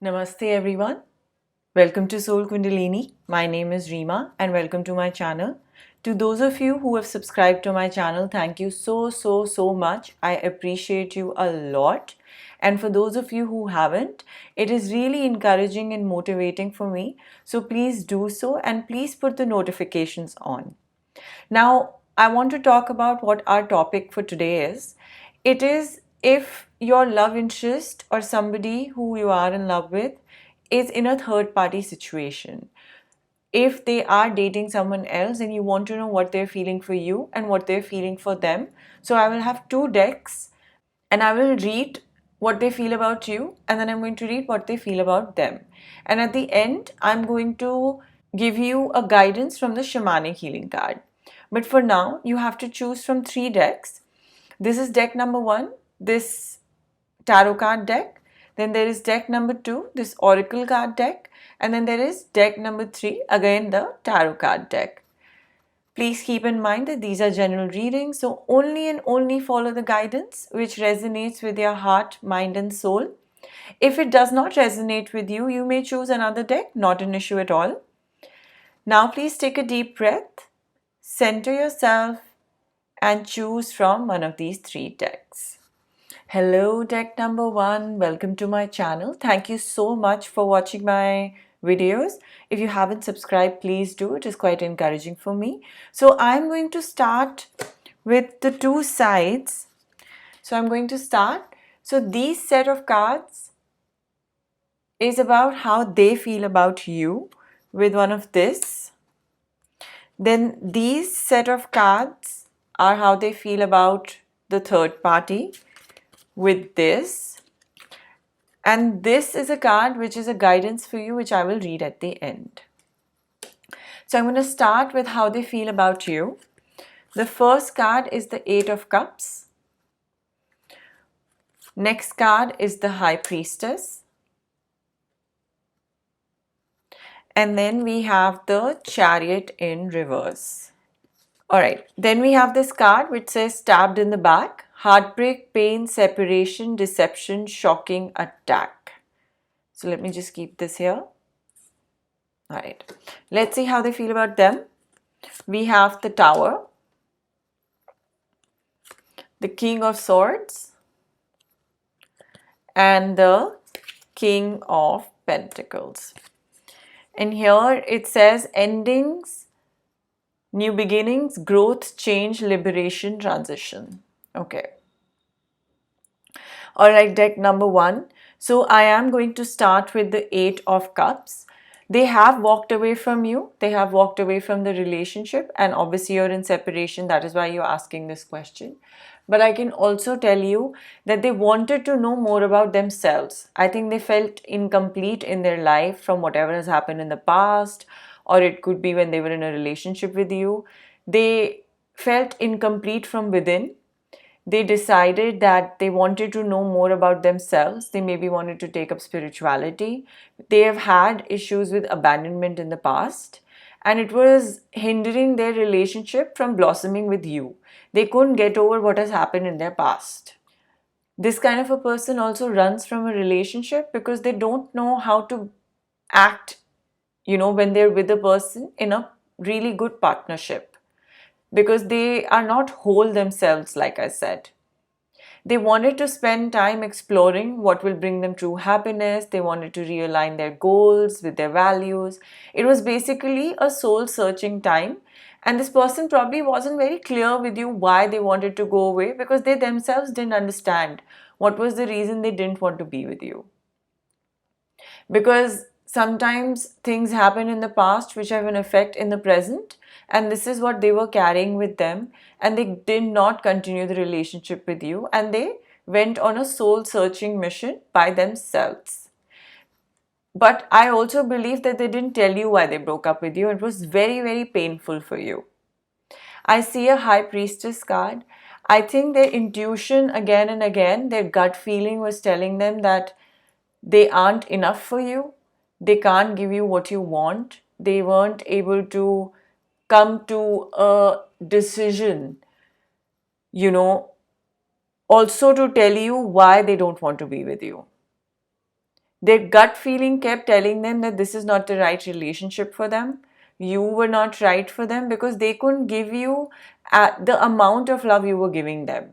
Namaste everyone. Welcome to Soul Kundalini. My name is Reema and welcome to my channel. To those of you who have subscribed to my channel, thank you so much. I appreciate you a lot. And for those of you who haven't, it is really encouraging and motivating for me. So please do so and please put the notifications on. Now, I want to talk about what our topic for today is. It is if your love interest or somebody who you are in love with is in a third party situation. If they are dating someone else and you want to know what they're feeling for you and what they're feeling for them. So I will have two decks and I will read what they feel about you and then I'm going to read what they feel about them. And at the end, I'm going to give you a guidance from the shamanic healing card. But for now, you have to choose from three decks. This is deck number one, this tarot card deck. Then there is deck number two, this oracle card deck. And then there is deck number three, again the tarot card deck. Please keep in mind that these are general readings, so only and only follow the guidance which resonates with your heart, mind, and soul. If it does not resonate with you, you may choose another deck, not an issue at all. Now, please take a deep breath, center yourself, and choose from one of these three decks. Hello, deck number one. Welcome to my channel. Thank you so much for watching my videos. If you haven't subscribed, please do. It is quite encouraging for me. So I'm going to start with the two sides. So I'm going to start. So these set of cards is about how they feel about you with one of this. Then these set of cards are how they feel about the third party with this. And this is a card which is a guidance for you, which I will read at the end. So I'm going to start with how they feel about you. The first card is the Eight of Cups. Next card is the High Priestess. And then we have the Chariot in reverse. Alright, then we have this card which says stabbed in the back. Heartbreak, pain, separation, deception, shocking, attack. So let me just keep this here. Alright, let's see how they feel about them. We have the Tower, the King of Swords, and the King of Pentacles. And here it says endings, new beginnings, growth, change, liberation, transition. Okay. Alright, deck number one. So I am going to start with the Eight of Cups. They have walked away from you. They have walked away from the relationship, and obviously you're in separation. That is why you're asking this question. But I can also tell you that they wanted to know more about themselves. I think they felt incomplete in their life from whatever has happened in the past, or it could be when they were in a relationship with you. They felt incomplete from within. They decided that they wanted to know more about themselves. They maybe wanted to take up spirituality. They have had issues with abandonment in the past, and it was hindering their relationship from blossoming with you. They couldn't get over what has happened in their past. This kind of a person also runs from a relationship because they don't know how to act, when they're with a person in a really good partnership, because they are not whole themselves, like I said. They wanted to spend time exploring what will bring them true happiness. They wanted to realign their goals with their values. It was basically a soul searching time. And this person probably wasn't very clear with you why they wanted to go away, because they themselves didn't understand what was the reason they didn't want to be with you. Because sometimes things happen in the past which have an effect in the present, and this is what they were carrying with them, and they did not continue the relationship with you, and they went on a soul searching mission by themselves. But I also believe that they didn't tell you why they broke up with you. It was very painful for you. I see a High Priestess card. I think their intuition again and again, their gut feeling was telling them that they aren't enough for you. They can't give you what you want. They weren't able to come to a decision, also to tell you why they don't want to be with you. Their gut feeling kept telling them that this is not the right relationship for them. You were not right for them because they couldn't give you the amount of love you were giving them.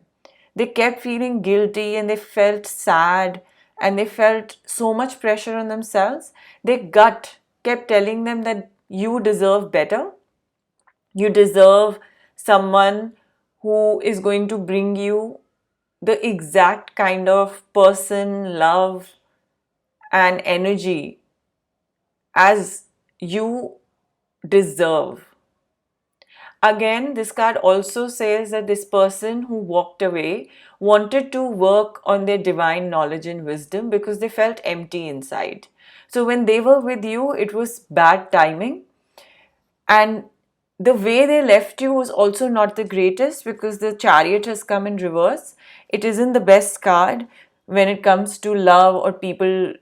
They kept feeling guilty and they felt sad and they felt so much pressure on themselves. Their gut kept telling them that you deserve better. You deserve someone who is going to bring you the exact kind of person, love, and energy as you deserve. Again, this card also says that this person who walked away wanted to work on their divine knowledge and wisdom because they felt empty inside. So when they were with you, it was bad timing. And the way they left you was also not the greatest because the Chariot has come in reverse. It isn't the best card when it comes to love or people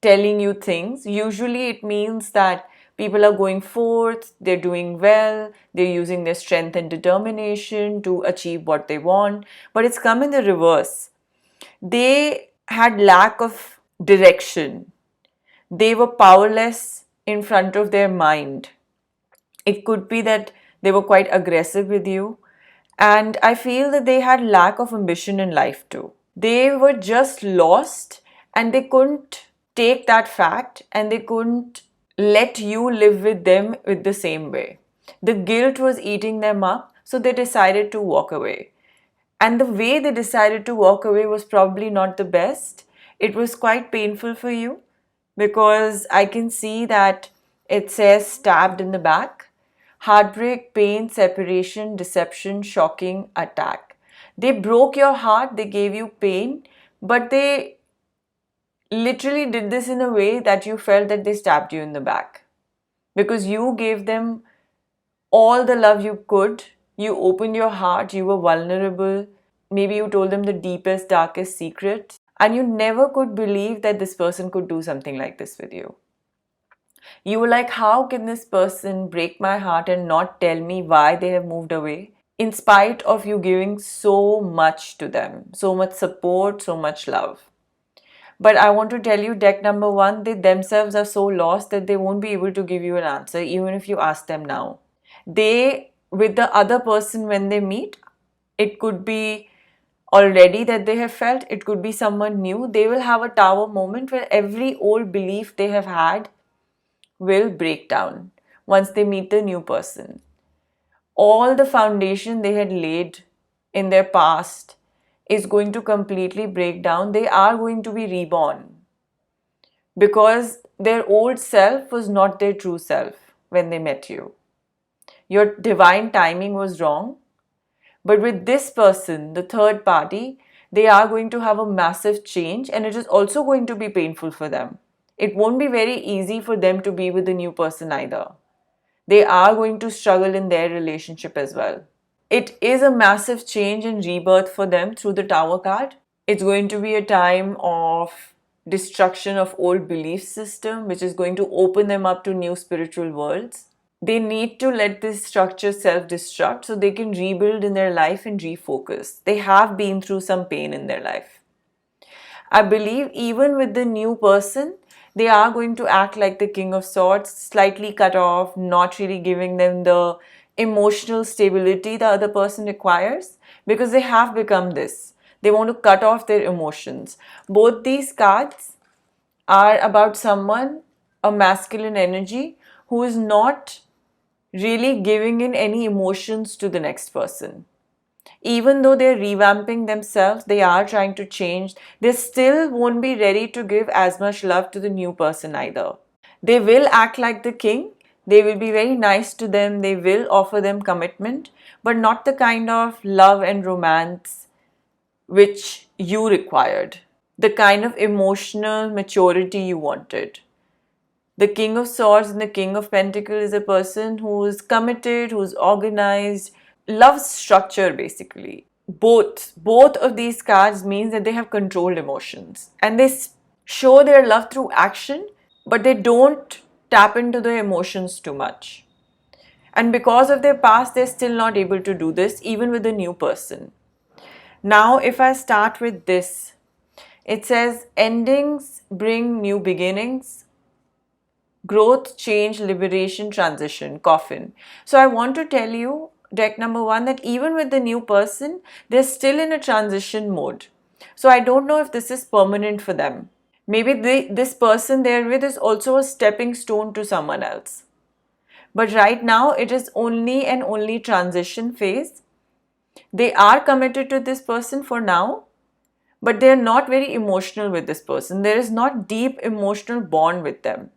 telling you things. Usually it means that people are going forth, they're doing well, they're using their strength and determination to achieve what they want. But it's come in the reverse. They had lack of direction. They were powerless in front of their mind. It could be that they were quite aggressive with you. And I feel that they had lack of ambition in life too. They were just lost and they couldn't take that fact and they couldn't let you live with them with the same way. The guilt was eating them up, so they decided to walk away. And the way they decided to walk away was probably not the best. It was quite painful for you because I can see that it says stabbed in the back. Heartbreak, pain, separation, deception, shocking, attack. They broke your heart, they gave you pain, but they literally did this in a way that you felt that they stabbed you in the back. Because you gave them all the love you could, you opened your heart, you were vulnerable, maybe you told them the deepest, darkest secret, and you never could believe that this person could do something like this with you. You were like, how can this person break my heart and not tell me why they have moved away? In spite of you giving so much to them, so much support, so much love. But I want to tell you, deck number one, they themselves are so lost that they won't be able to give you an answer, even if you ask them now. They, with the other person when they meet, it could be already that they have felt, it could be someone new. They will have a tower moment where every old belief they have had will break down once they meet the new person. All the foundation they had laid in their past is going to completely break down. They are going to be reborn because their old self was not their true self when they met you. Your divine timing was wrong. But with this person, the third party, they are going to have a massive change and it is also going to be painful for them. It won't be very easy for them to be with the new person either. They are going to struggle in their relationship as well. It is a massive change and rebirth for them through the Tower card. It's going to be a time of destruction of old belief system, which is going to open them up to new spiritual worlds. They need to let this structure self-destruct so they can rebuild in their life and refocus. They have been through some pain in their life. I believe even with the new person, they are going to act like the King of Swords, slightly cut off, not really giving them the emotional stability the other person requires because they have become this. They want to cut off their emotions. Both these cards are about someone, a masculine energy, who is not really giving in any emotions to the next person. Even though they're revamping themselves, they are trying to change, they still won't be ready to give as much love to the new person either. They will act like the king, they will be very nice to them, they will offer them commitment, but not the kind of love and romance which you required, the kind of emotional maturity you wanted. The King of Swords and the King of Pentacles is a person who's committed, who's organized, loves structure basically. Both of these cards means that they have controlled emotions and they show their love through action, but they don't tap into their emotions too much. And because of their past, they're still not able to do this even with a new person. Now, if I start with this, It says endings bring new beginnings, growth, change, liberation, transition, coffin. So I want to tell you, deck number one, that even with the new person, they're still in a transition mode. So I don't know if this is permanent for them. Maybe this person they're with is also a stepping stone to someone else. But right now, it is only and only transition phase. They are committed to this person for now, but they're not very emotional with this person. There is not deep emotional bond with them.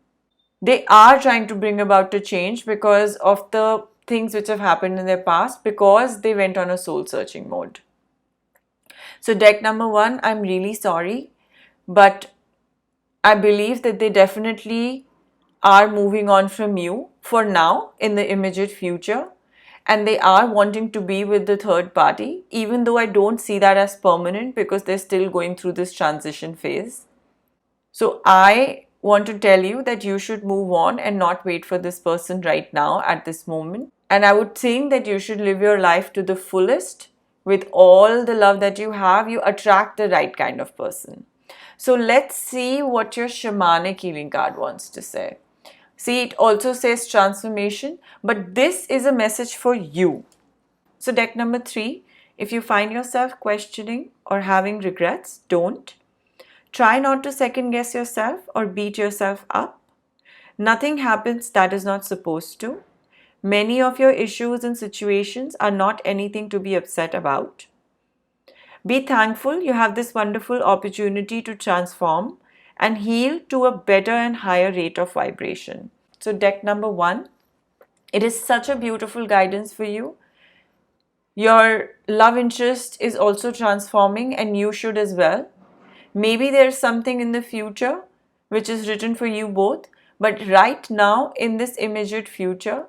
They are trying to bring about a change because of the things which have happened in their past, because they went on a soul searching mode. So deck number one, I'm really sorry, but I believe that they definitely are moving on from you for now in the immediate future, and they are wanting to be with the third party, even though I don't see that as permanent because they're still going through this transition phase. So I want to tell you that you should move on and not wait for this person right now at this moment. And I would think that you should live your life to the fullest with all the love that you have. You attract the right kind of person. So let's see what your shamanic healing card wants to say. See, it also says transformation, but this is a message for you. So deck number three, if you find yourself questioning or having regrets, don't. Try not to second guess yourself or beat yourself up. Nothing happens that is not supposed to. Many of your issues and situations are not anything to be upset about. Be thankful you have this wonderful opportunity to transform and heal to a better and higher rate of vibration. So, deck number one, it is such a beautiful guidance for you. Your love interest is also transforming, and you should as well. Maybe there's something in the future which is written for you both, but right now, in this immediate future,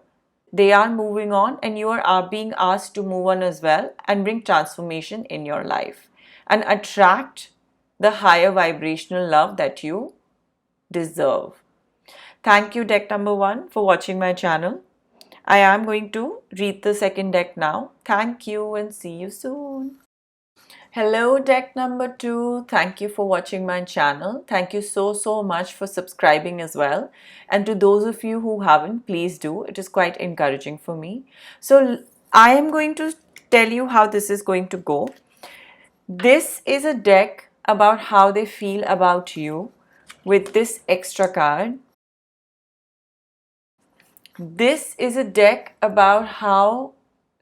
they are moving on, and you are being asked to move on as well and bring transformation in your life and attract the higher vibrational love that you deserve. Thank you, deck number one, for watching my channel. I am going to read the second deck now. Thank you and see you soon. Hello, deck number two. Thank you for watching my channel. Thank you so much for subscribing as well. And to those of you who haven't, please do. It is quite encouraging for me. So I am going to tell you how this is going to go. This is a deck about how they feel about you with this extra card. This is a deck about how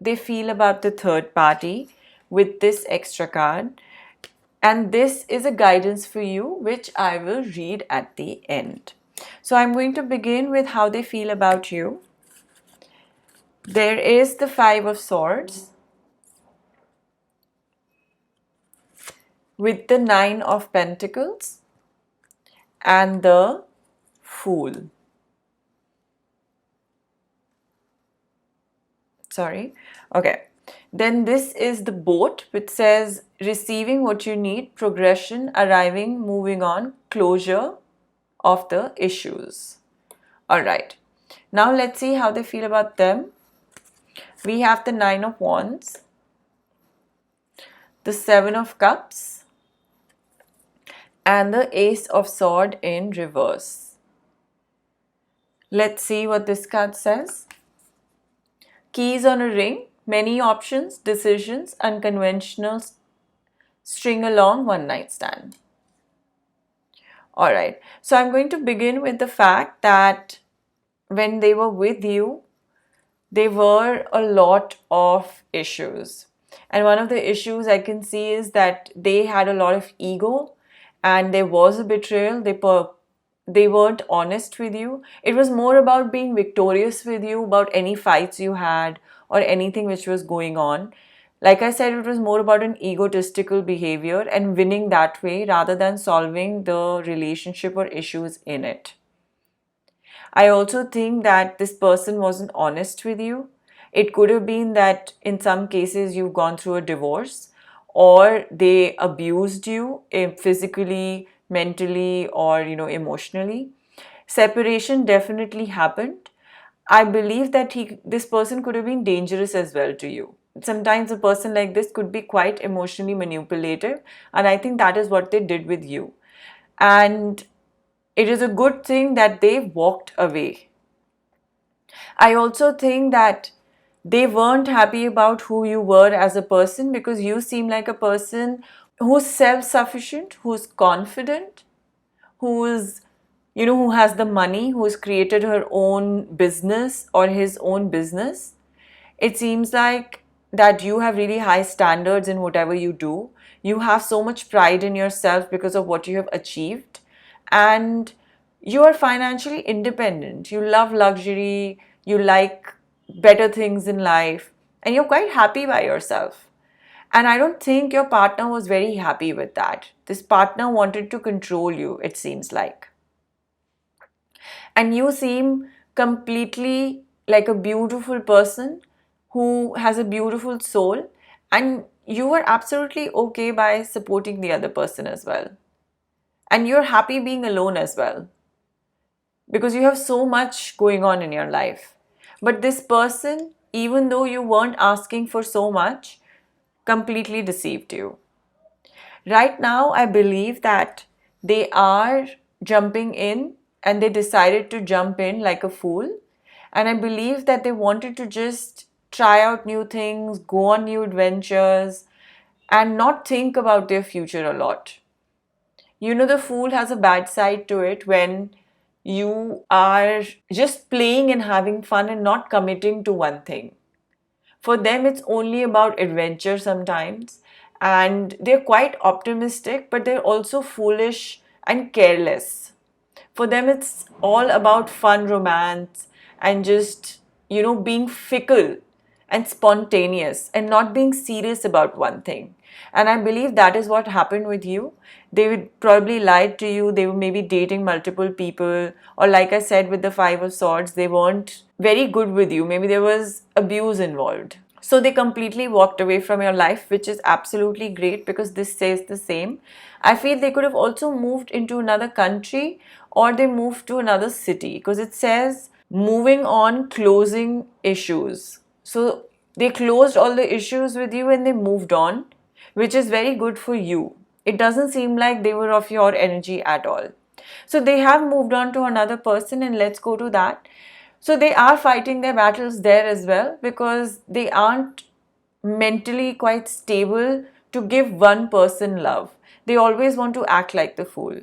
they feel about the third party with this extra card. And this is a guidance for you, which I will read at the end. So I'm going to begin with how they feel about you. There is the Five of Swords with the Nine of Pentacles and the Fool. Sorry. Okay. Then this is the Boat, which says receiving what you need, progression, arriving, moving on, closure of the issues. Alright. Now let's see how they feel about them. We have the Nine of Wands, the Seven of Cups, and the Ace of Swords in reverse. Let's see what this card says. Keys on a ring, many options, decisions, unconventional, string along, one night stand. Alright, so I'm going to begin with the fact that when they were with you, there were a lot of issues. And one of the issues I can see is that they had a lot of ego and there was a betrayal. They weren't honest with you. It was more about being victorious with you, about any fights you had or anything which was going on. Like I said, it was more about an egotistical behavior and winning that way rather than solving the relationship or issues in it. I also think that this person wasn't honest with you. It could have been that in some cases you've gone through a divorce or they abused you physically, mentally, or emotionally. Separation definitely happened. I believe that this person could have been dangerous as well to you. sometimes a person like this could be quite emotionally manipulative, and I think that is what they did with you. And it is a good thing that they walked away. I also think that they weren't happy about who you were as a person, because you seem like a person who's self sufficient, who's confident, who's, who has the money, who's created her own business or his own business. It seems like that you have really high standards in whatever you do. You have so much pride in yourself because of what you have achieved. And you are financially independent. You love luxury. You like better things in life. And you're quite happy by yourself. And I don't think your partner was very happy with that. This partner wanted to control you, it seems like. And you seem completely like a beautiful person who has a beautiful soul, and you are absolutely okay by supporting the other person as well. And you're happy being alone as well, because you have so much going on in your life. But this person, even though you weren't asking for so much, completely deceived you. Right now, I believe that they are jumping in, and they decided to jump in like a fool. And I believe that they wanted to just try out new things, go on new adventures, and not think about their future a lot. The fool has a bad side to it when you are just playing and having fun and not committing to one thing. For them, it's only about adventure sometimes, and they're quite optimistic, but they're also foolish and careless. For them, it's all about fun, romance, and just, being fickle and spontaneous and not being serious about one thing. And I believe that is what happened with you. They would probably lied to you. They were maybe dating multiple people. Or, like I said, with the Five of Swords, they weren't very good with you. Maybe there was abuse involved. So they completely walked away from your life, which is absolutely great, because this says the same. I feel they could have also moved into another country, or they moved to another city, because it says moving on, closing issues. So they closed all the issues with you and they moved on, which is very good for you. It doesn't seem like they were of your energy at all. So they have moved on to another person, and let's go to that. So they are fighting their battles there as well, because they aren't mentally quite stable to give one person love. They always want to act like the fool.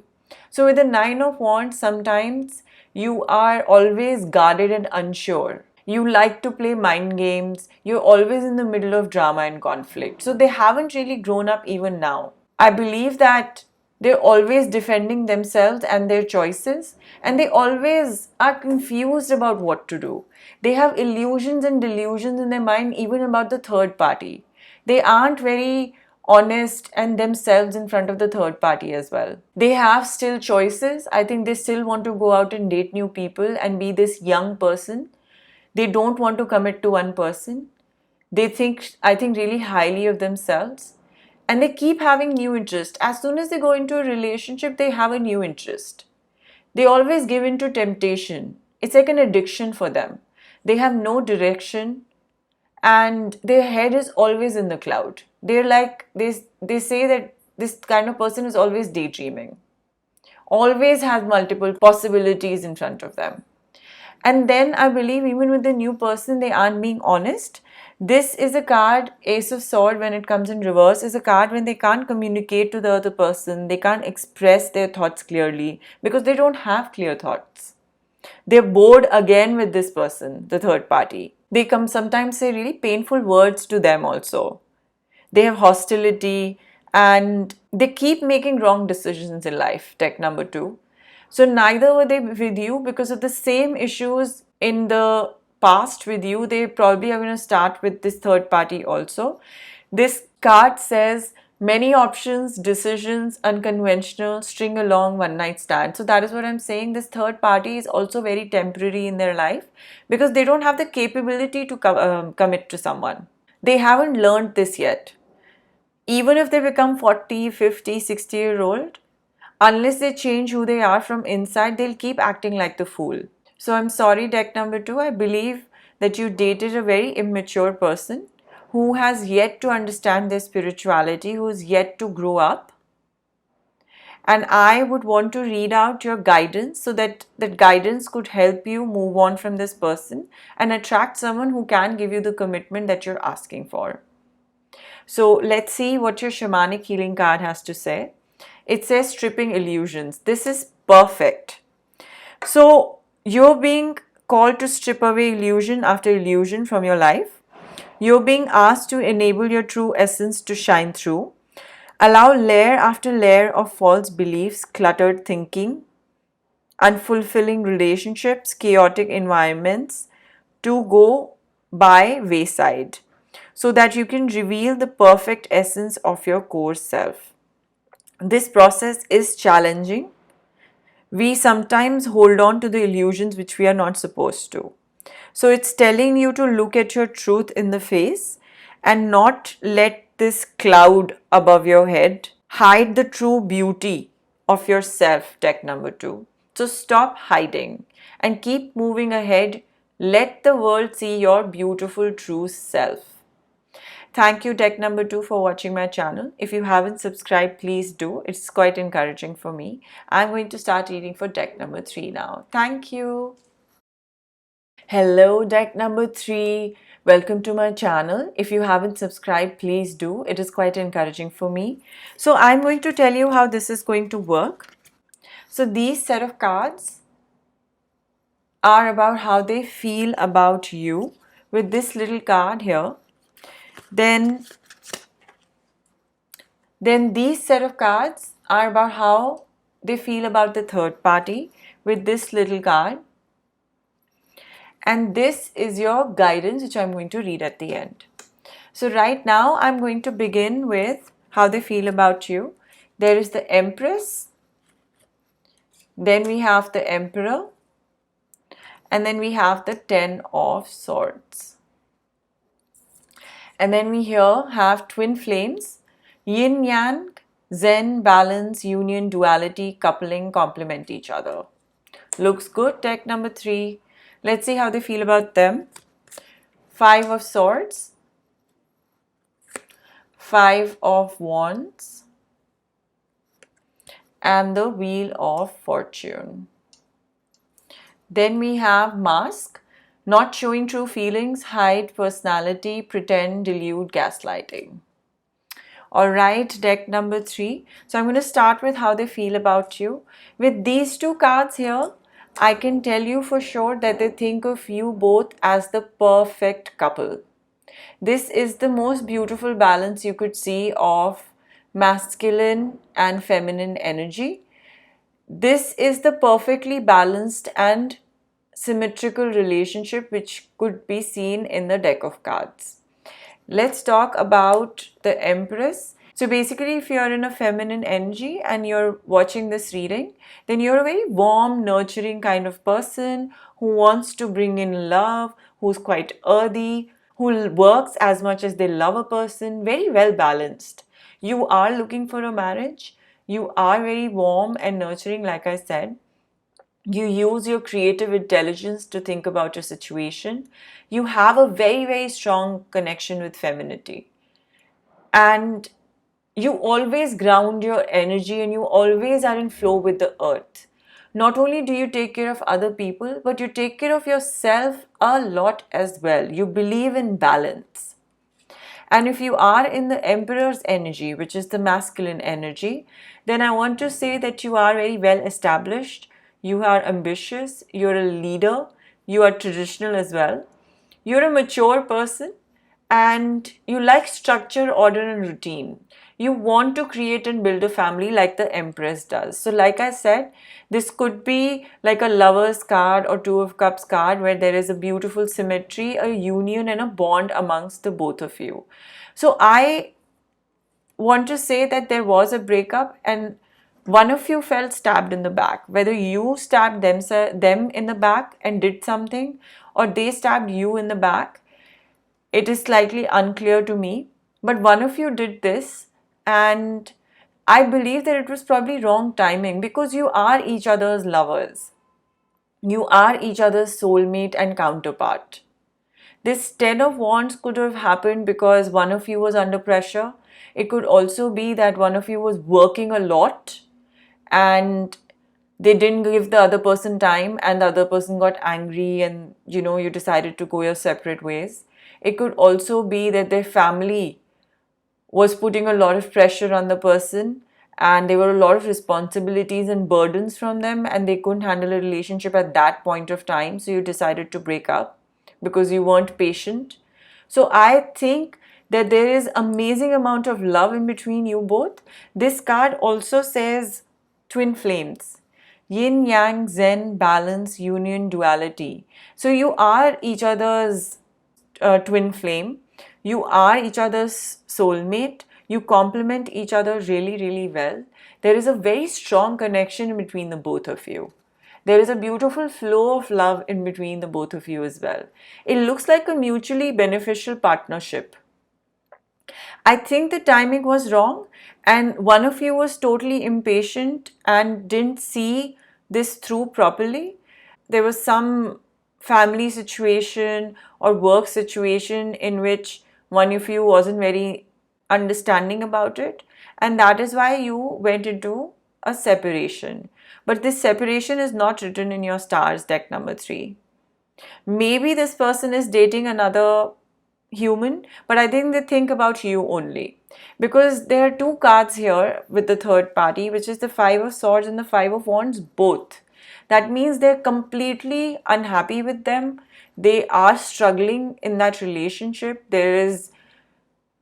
So with the Nine of Wands, sometimes you are always guarded and unsure. You like to play mind games. You're always in the middle of drama and conflict. So they haven't really grown up even now. I believe that they're always defending themselves and their choices, and they always are confused about what to do. They have illusions and delusions in their mind, even about the third party. They aren't very honest and themselves in front of the third party as well. They have still choices. I think they still want to go out and date new people and be this young person. They don't want to commit to one person. I think, really highly of themselves, and they keep having new interest. As soon as they go into a relationship, they have a new interest. They always give in to temptation. It's like an addiction for them. They have no direction, and their head is always in the cloud. They're like, they say that this kind of person is always daydreaming, always has multiple possibilities in front of them. And then I believe even with the new person, they aren't being honest. This is a card, Ace of Sword, when it comes in reverse, is a card when they can't communicate to the other person. They can't express their thoughts clearly because they don't have clear thoughts. They're bored again with this person, the third party. They sometimes say really painful words to them also. They have hostility, and they keep making wrong decisions in life, deck number 2. So neither were they with you because of the same issues in the past with you. They probably are going to start with this third party also. This card says many options, decisions, unconventional, string along, one night stand. So that is what I'm saying. This third party is also very temporary in their life because they don't have the capability to commit to someone. They haven't learned this yet. Even if they become 40, 50, 60-year-old, unless they change who they are from inside, they'll keep acting like the fool. So I'm sorry, deck number 2. I believe that you dated a very immature person who has yet to understand their spirituality, who is yet to grow up. And I would want to read out your guidance so that that guidance could help you move on from this person and attract someone who can give you the commitment that you're asking for. So let's see what your shamanic healing card has to say. It says stripping illusions. This is perfect. So you're being called to strip away illusion after illusion from your life. You're being asked to enable your true essence to shine through. Allow layer after layer of false beliefs, cluttered thinking, unfulfilling relationships, chaotic environments to go by wayside so that you can reveal the perfect essence of your core self. This process is challenging. We sometimes hold on to the illusions which we are not supposed to. So it's telling you to look at your truth in the face and not let this cloud above your head hide the true beauty of yourself, deck number 2. So stop hiding and keep moving ahead. Let the world see your beautiful true self. Thank you, deck number 2, for watching my channel. If you haven't subscribed, please do. It's quite encouraging for me. I'm going to start reading for deck number 3 now. Thank you. Hello, deck number 3. Welcome to my channel. If you haven't subscribed, please do. It is quite encouraging for me. So I'm going to tell you how this is going to work. So these set of cards are about how they feel about you with this little card here. Then these set of cards are about how they feel about the third party with this little card. And this is your guidance, which I'm going to read at the end. So right now, I'm going to begin with how they feel about you. There is the Empress. Then we have the Emperor. And then we have the Ten of Swords. And then we here have Twin Flames, Yin Yang, Zen, Balance, Union, Duality, Coupling, complement each other. Looks good, deck number 3. Let's see how they feel about them. 5 of Swords, 5 of Wands, and the Wheel of Fortune. Then we have Mask, not showing true feelings, hide personality, pretend, delude, gaslighting. Alright, deck number 3. So I'm going to start with how they feel about you. With these two cards here, I can tell you for sure that they think of you both as the perfect couple. This is the most beautiful balance you could see of masculine and feminine energy. This is the perfectly balanced and symmetrical relationship which could be seen in the deck of cards. Let's talk about the Empress. So basically, if you're in a feminine energy and you're watching this reading, then you're a very warm, nurturing kind of person who wants to bring in love, who's quite earthy, who works as much as they love a person, very well balanced. You are looking for a marriage. You are very warm and nurturing, like I said. You use your creative intelligence to think about your situation. You have a very, very strong connection with femininity. And you always ground your energy and you always are in flow with the earth. Not only do you take care of other people, but you take care of yourself a lot as well. You believe in balance. And if you are in the Emperor's energy, which is the masculine energy, then I want to say that you are very well established. You are ambitious. You're a leader. You are traditional as well. You're a mature person and you like structure, order, and routine. You want to create and build a family like the Empress does. So like I said, this could be like a lover's card or Two of Cups card where there is a beautiful symmetry, a union and a bond amongst the both of you. So I want to say that there was a breakup and one of you felt stabbed in the back. Whether you stabbed them in the back and did something or they stabbed you in the back, it is slightly unclear to me. But one of you did this and I believe that it was probably wrong timing because you are each other's lovers. You are each other's soulmate and counterpart. This Ten of Wands could have happened because one of you was under pressure. It could also be that one of you was working a lot and they didn't give the other person time and the other person got angry and you decided to go your separate ways. It could also be that their family was putting a lot of pressure on the person and there were a lot of responsibilities and burdens from them and they couldn't handle a relationship at that point of time, so you decided to break up because you weren't patient. So I think that there is amazing amount of love in between you both. This card also says twin flames, yin yang, zen, balance, union, duality. So you are each other's twin flame. You are each other's soulmate. You complement each other really, really well. There is a very strong connection between the both of you. There is a beautiful flow of love in between the both of you as well. It looks like a mutually beneficial partnership. I think the timing was wrong, and one of you was totally impatient and didn't see this through properly. There was some family situation or work situation in which one of you wasn't very understanding about it, and that is why you went into a separation. But this separation is not written in your stars deck number 3. Maybe this person is dating another human, but I think they think about you only. Because there are two cards here with the third party, which is the Five of Swords and the Five of Wands, both. That means they're completely unhappy with them. They are struggling in that relationship. There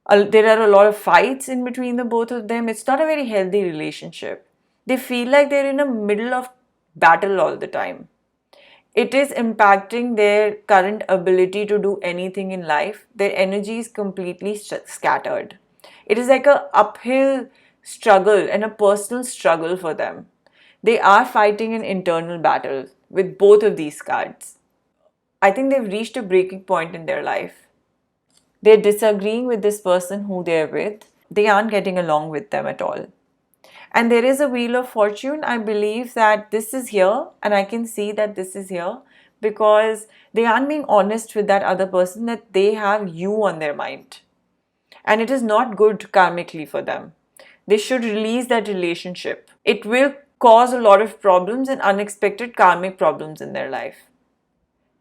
are a lot of fights in between the both of them. It's not a very healthy relationship. They feel like they're in the middle of battle all the time. It is impacting their current ability to do anything in life. Their energy is completely scattered. It is like a uphill struggle and a personal struggle for them. They are fighting an internal battle with both of these cards. I think they've reached a breaking point in their life. They're disagreeing with this person who they're with. They aren't getting along with them at all. And there is a Wheel of Fortune. I believe that this is here, and I can see that this is here because they aren't being honest with that other person that they have you on their mind. And it is not good karmically for them. They should release that relationship. It will cause a lot of problems and unexpected karmic problems in their life.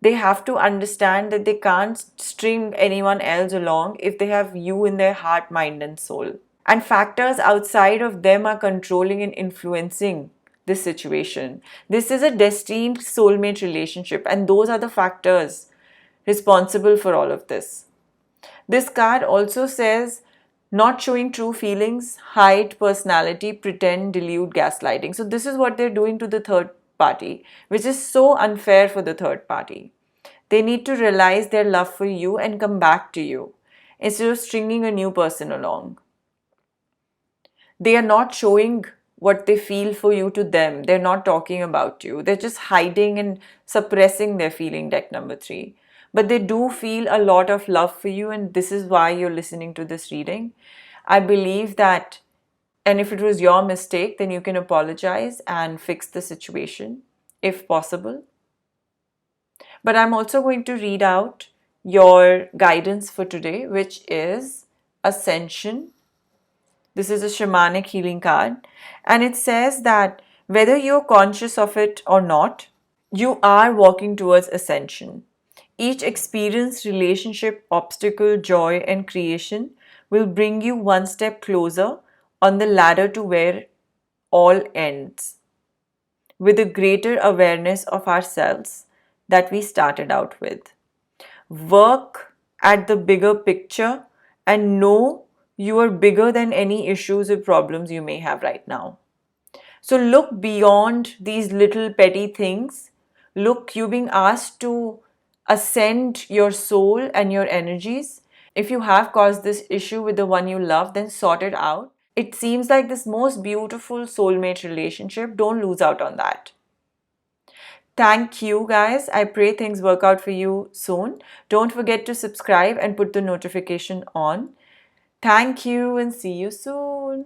They have to understand that they can't string anyone else along if they have you in their heart, mind, and soul. And factors outside of them are controlling and influencing this situation. This is a destined soulmate relationship, and those are the factors responsible for all of this. This card also says not showing true feelings, hide personality, pretend, delude, gaslighting. So this is what they're doing to the third party, which is so unfair for the third party. They need to realize their love for you and come back to you instead of stringing a new person along. They are not showing what they feel for you to them. They're not talking about you. They're just hiding and suppressing their feeling, deck number 3. But they do feel a lot of love for you, and this is why you're listening to this reading. I believe that, and if it was your mistake, then you can apologize and fix the situation if possible. But I'm also going to read out your guidance for today, which is Ascension. This is a shamanic healing card, and it says that whether you're conscious of it or not, you are walking towards ascension. Each experience, relationship, obstacle, joy, and creation will bring you one step closer on the ladder to where all ends, with a greater awareness of ourselves that we started out with. Work at the bigger picture and know you are bigger than any issues or problems you may have right now. So look beyond these little petty things. Look, you're being asked to ascend your soul and your energies. If you have caused this issue with the one you love, then sort it out. It seems like this most beautiful soulmate relationship. Don't lose out on that. Thank you guys. I pray things work out for you soon. Don't forget to subscribe and put the notification on. Thank you and see you soon.